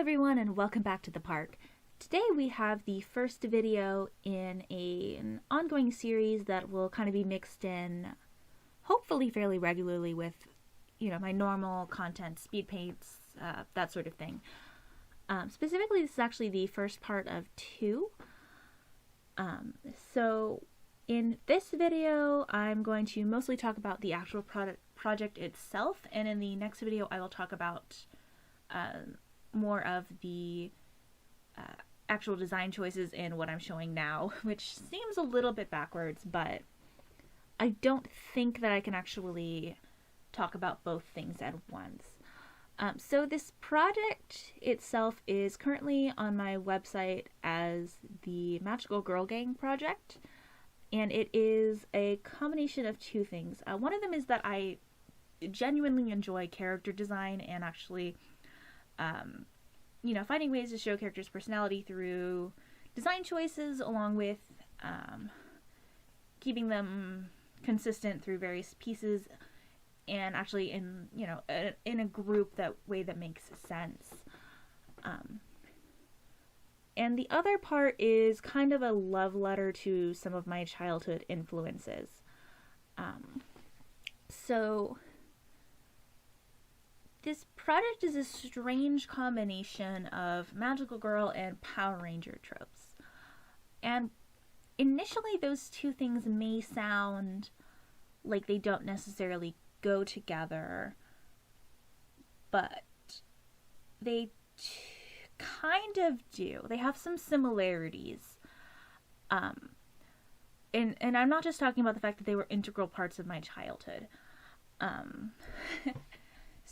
everyone, and welcome back to the park. Today we have the first video in an ongoing series that will kind of be mixed in, hopefully fairly regularly with, my normal content, speed paints, that sort of thing. Specifically, this is actually the first part of two. So in this video, I'm going to mostly talk about the actual project itself, and in the next video I will talk about more of the actual design choices in what I'm showing now, which seems a little bit backwards, but I don't think that I can actually talk about both things at once. So this project itself is currently on my website as the Magical Girl Gang project, and it is a combination of two things. One of them is that I genuinely enjoy character design and actually finding ways to show characters' personality through design choices, along with keeping them consistent through various pieces, and actually in a group way that makes sense. And the other part is kind of a love letter to some of my childhood influences. So this project is a strange combination of Magical Girl and Power Ranger tropes. And initially those two things may sound like they don't necessarily go together, but they kind of do. They have some similarities. And I'm not just talking about the fact that they were integral parts of my childhood.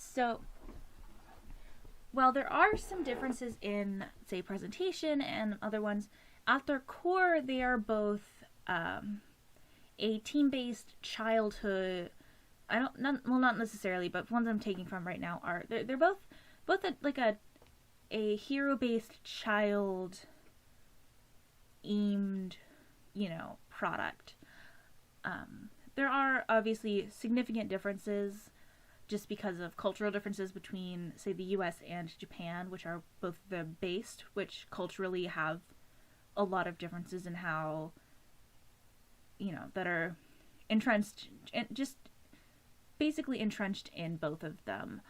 So, while there are some differences in, say, presentation and other ones, at their core, they are both a team-based childhood. Not necessarily, but ones I'm taking from right now are they're both a hero-based child aimed, product. There are obviously significant differences, just because of cultural differences between, say, the US and Japan, which are both the based, which culturally have a lot of differences in how, that are entrenched, just basically entrenched in both of them.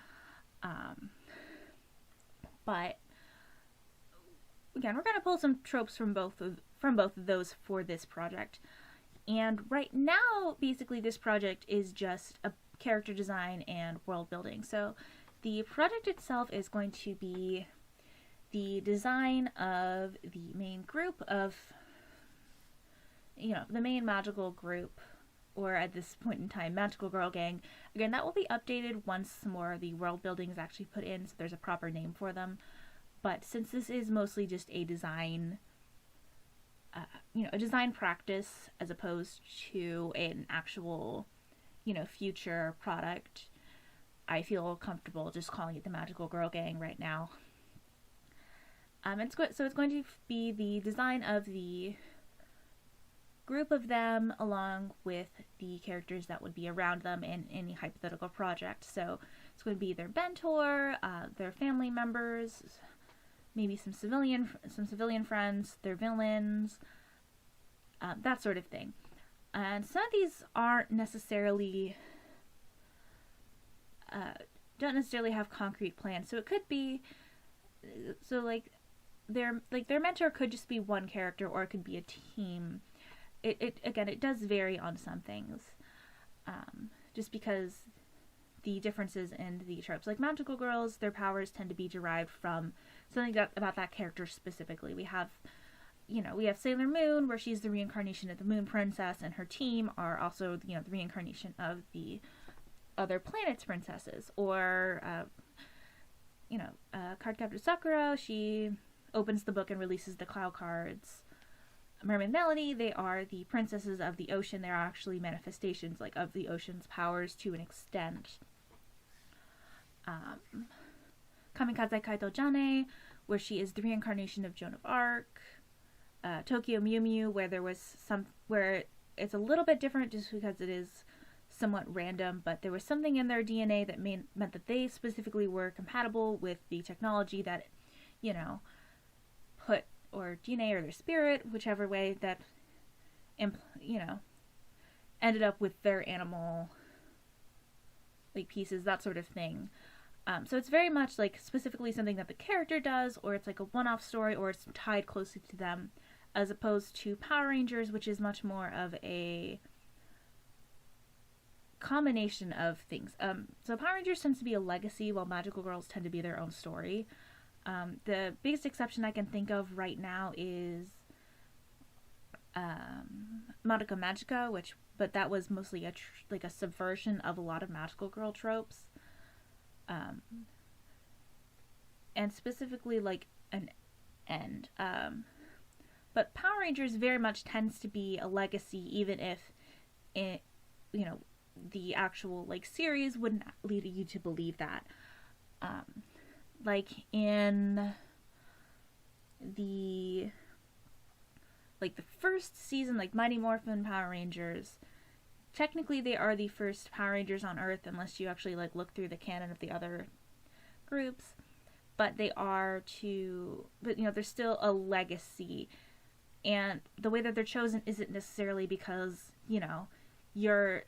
But again, we're going to pull some tropes from both of those for this project. And right now, basically, this project is just a character design and world building. So the project itself is going to be the design of the main group of, the main magical group, or at this point in time, Magical Girl Gang. Again, that will be updated once more the world building is actually put in, so there's a proper name for them. But since this is mostly just a design, a design practice as opposed to an actual future product, I feel comfortable just calling it the Magical Girl Gang right now. So it's going to be the design of the group of them, along with the characters that would be around them in any hypothetical project. So it's going to be their mentor, their family members, maybe some civilian friends, their villains, that sort of thing. And some of these aren't necessarily, don't necessarily have concrete plans. So it could be, their mentor could just be one character, or it could be a team. It does vary on some things, just because the differences in the tropes. Like Magical Girls, their powers tend to be derived from something about that character specifically. We have Sailor Moon, where she's the reincarnation of the Moon Princess, and her team are also, the reincarnation of the other planet's princesses. Or, Cardcaptor Sakura, she opens the book and releases the cloud cards. Mermaid Melody, they are the princesses of the ocean. They're actually manifestations, of the ocean's powers to an extent. Kamikaze Kaito Jane, where she is the reincarnation of Joan of Arc. Tokyo Mew Mew, where it's a little bit different just because it is somewhat random, but there was something in their DNA that meant that they specifically were compatible with the technology that you know, put, or DNA or their spirit, whichever way that, you know, ended up with their animal, like, pieces, that sort of thing. So it's very much like specifically something that the character does, or it's like a one-off story, or it's tied closely to them, as opposed to Power Rangers, which is much more of a combination of things. So Power Rangers tends to be a legacy, while Magical Girls tend to be their own story. The biggest exception I can think of right now is Madoka Magica, but that was mostly like a subversion of a lot of Magical Girl tropes. And specifically like an end. But Power Rangers very much tends to be a legacy, even if it, you know, the actual like series wouldn't lead you to believe that. Like in the first season, like Mighty Morphin Power Rangers, technically they are the first Power Rangers on Earth, unless you actually like look through the canon of the other groups. But they are but you know, they're still a legacy, and the way that they're chosen isn't necessarily because, you know,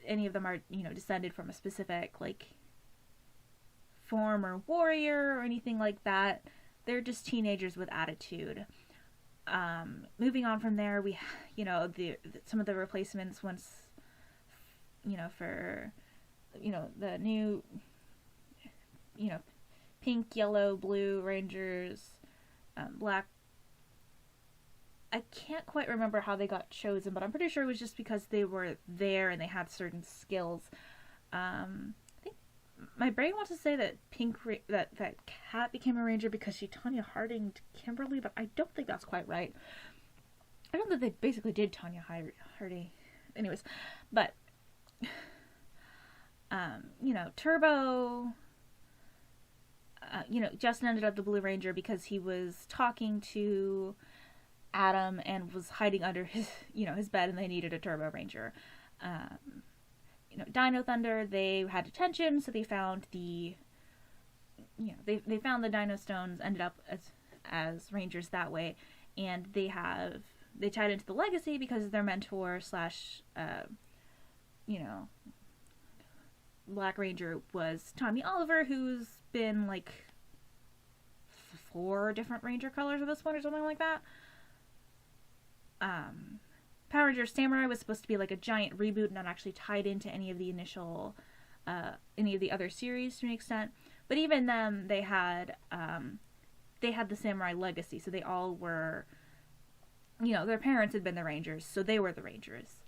any of them are, you know, descended from a specific like form or warrior or anything like that. They're just teenagers with attitude. Moving on from there, we, you know, some of the replacements once, you know, for, you know, the new, you know, pink, yellow, blue Rangers, black. I can't quite remember how they got chosen, but I'm pretty sure it was just because they were there and they had certain skills. I think my brain wants to say that that Cat became a Ranger because she Tanya Harding Kimberly, but I don't think that's quite right. I don't think they basically did Tanya Harding. Anyways, but you know, Turbo, you know, Justin ended up the Blue Ranger because he was talking to Adam and was hiding under his, you know, his bed, and they needed a Turbo Ranger. You know, Dino Thunder, they had detention, so they found the, you know, they found the Dino Stones, ended up as Rangers that way, and they tied into the legacy because their mentor / you know, Black Ranger was Tommy Oliver, who's been like 4 different Ranger colors at this point or something like that. Power Rangers Samurai was supposed to be like a giant reboot, not actually tied into any of the initial, any of the other series to an extent. But even then, they had the Samurai legacy, so they all were, you know, their parents had been the Rangers, so they were the Rangers.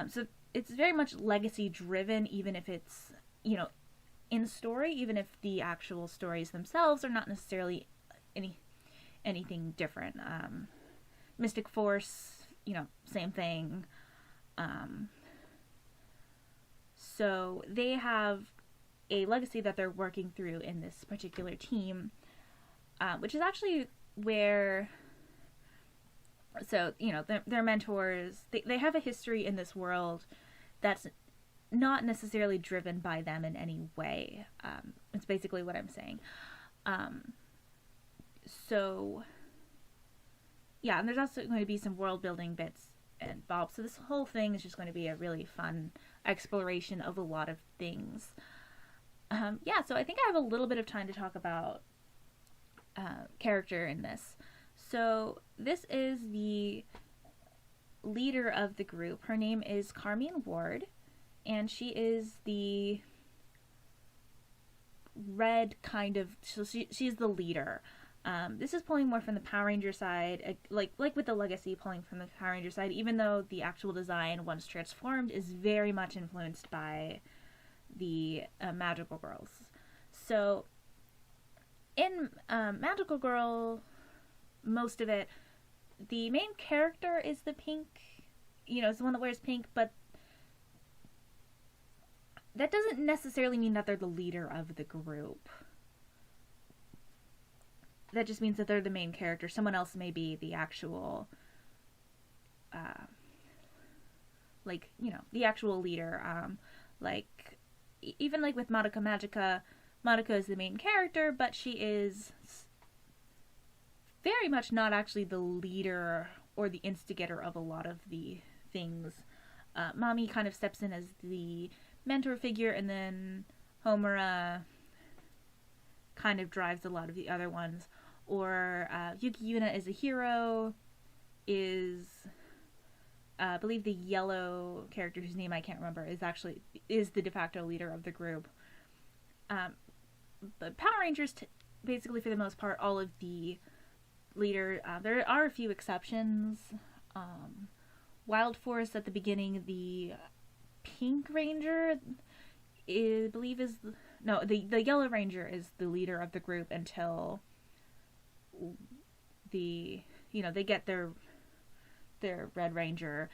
So it's very much legacy driven, even if it's, you know, in story, even if the actual stories themselves are not necessarily anything different. Mystic Force, you know, same thing. So they have a legacy that they're working through in this particular team, which is actually where, so, you know, their mentors, they have a history in this world that's not necessarily driven by them in any way. It's basically what I'm saying. So, yeah, and there's also going to be some world building bits and bobs. So this whole thing is just going to be a really fun exploration of a lot of things. Yeah, so I think I have a little bit of time to talk about character in this. So this is the leader of the group. Her name is Carmine Ward, and she is the red kind of, so she's the leader. This is pulling more from the Power Ranger side, like with the Legacy, pulling from the Power Ranger side, even though the actual design, once transformed, is very much influenced by the Magical Girls. So, in Magical Girl, most of it, the main character is the pink, you know, it's the one that wears pink, but that doesn't necessarily mean that they're the leader of the group. That just means that they're the main character. Someone else may be the actual, like, you know, the actual leader. Like, even like with Madoka Magica, Madoka is the main character, but she is very much not actually the leader or the instigator of a lot of the things. Mami kind of steps in as the mentor figure, and then Homura kind of drives a lot of the other ones. Or Yuki Yuna is a hero, I believe the yellow character whose name I can't remember is the de facto leader of the group. But Power Rangers, basically for the most part, all of the leader. There are a few exceptions. Wild Force at the beginning, the Pink Ranger, the Yellow Ranger is the leader of the group until they get their Red Ranger,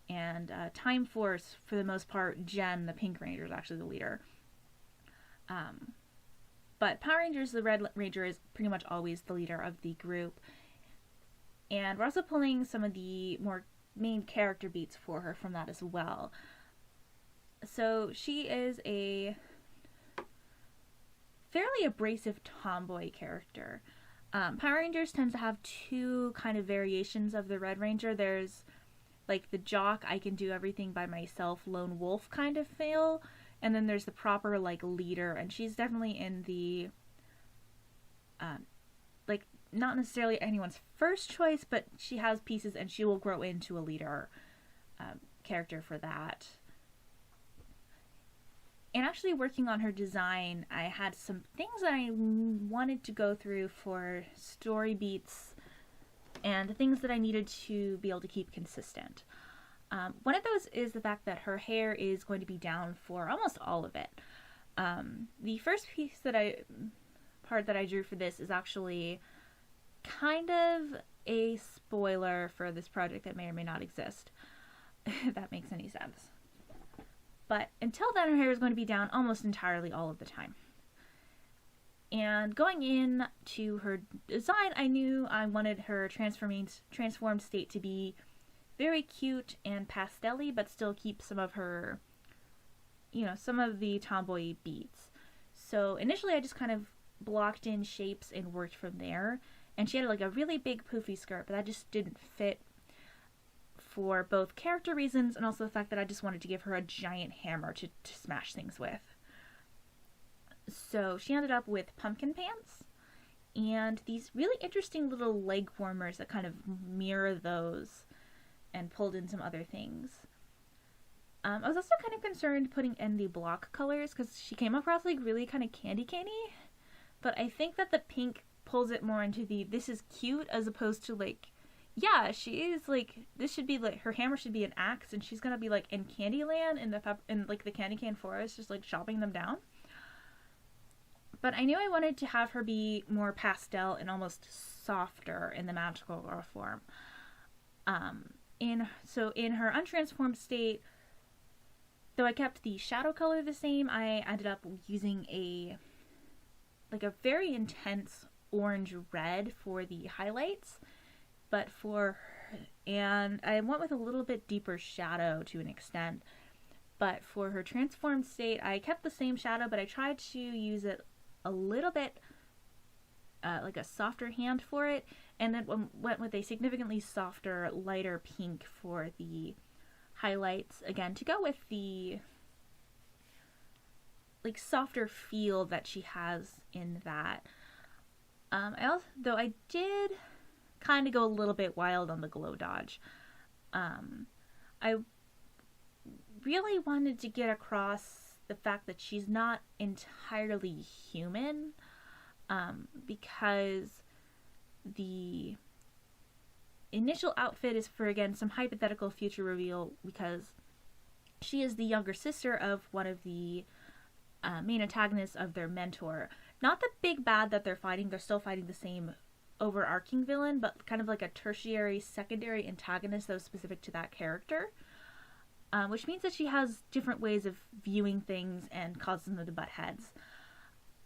and Time Force, for the most part, Jen, the Pink Ranger, is actually the leader. But Power Rangers, the Red Ranger is pretty much always the leader of the group. And we're also pulling some of the more main character beats for her from that as well. So she is a fairly abrasive tomboy character. Power Rangers tends to have two kind of variations of the Red Ranger. There's like the jock, I can do everything by myself, lone wolf kind of feel. And then there's the proper like leader, and she's definitely in the not necessarily anyone's first choice, but she has pieces and she will grow into a leader character for that. And actually working on her design, I had some things that I wanted to go through for story beats and things that I needed to be able to keep consistent. One of those is the fact that her hair is going to be down for almost all of it. The first part that I drew for this is actually kind of a spoiler for this project that may or may not exist, if that makes any sense. But until then, her hair is going to be down almost entirely all of the time. And going in to her design, I knew I wanted her transformed state to be very cute and pastel-y, but still keep some of her, some of the tomboy beats. So initially I just kind of blocked in shapes and worked from there. And she had like a really big poofy skirt, but that just didn't fit for both character reasons and also the fact that I just wanted to give her a giant hammer to smash things with. So she ended up with pumpkin pants and these really interesting little leg warmers that kind of mirror those, and pulled in some other things. I was also kind of concerned putting in the block colors because she came across like really kind of candy candy, but I think that the pink pulls it more into the this is cute as opposed to like, yeah, she is like, this should be like, her hammer should be an axe and she's gonna be like in Candyland in like the candy cane forest just like chopping them down. But I knew I wanted to have her be more pastel and almost softer in the magical girl form. In her untransformed state, though I kept the shadow color the same, I ended up using a very intense orange red for the highlights, and I went with a little bit deeper shadow to an extent. But for her transformed state, I kept the same shadow, but I tried to use it a little bit like a softer hand for it, and then went with a significantly softer, lighter pink for the highlights, again, to go with the like softer feel that she has in that. I did kind of go a little bit wild on the glow dodge. I really wanted to get across the fact that she's not entirely human, because the initial outfit is for, again, some hypothetical future reveal, because she is the younger sister of one of the main antagonists of their mentor. Not the big bad that they're fighting, they're still fighting the same overarching villain, but kind of like a tertiary, secondary antagonist that was specific to that character. Which means that she has different ways of viewing things and causes them to butt heads.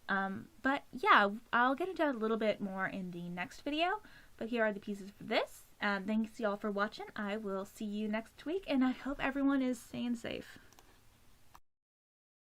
But yeah, I'll get into that a little bit more in the next video, but here are the pieces for this. Thanks y'all for watching. I will see you next week, and I hope everyone is staying safe.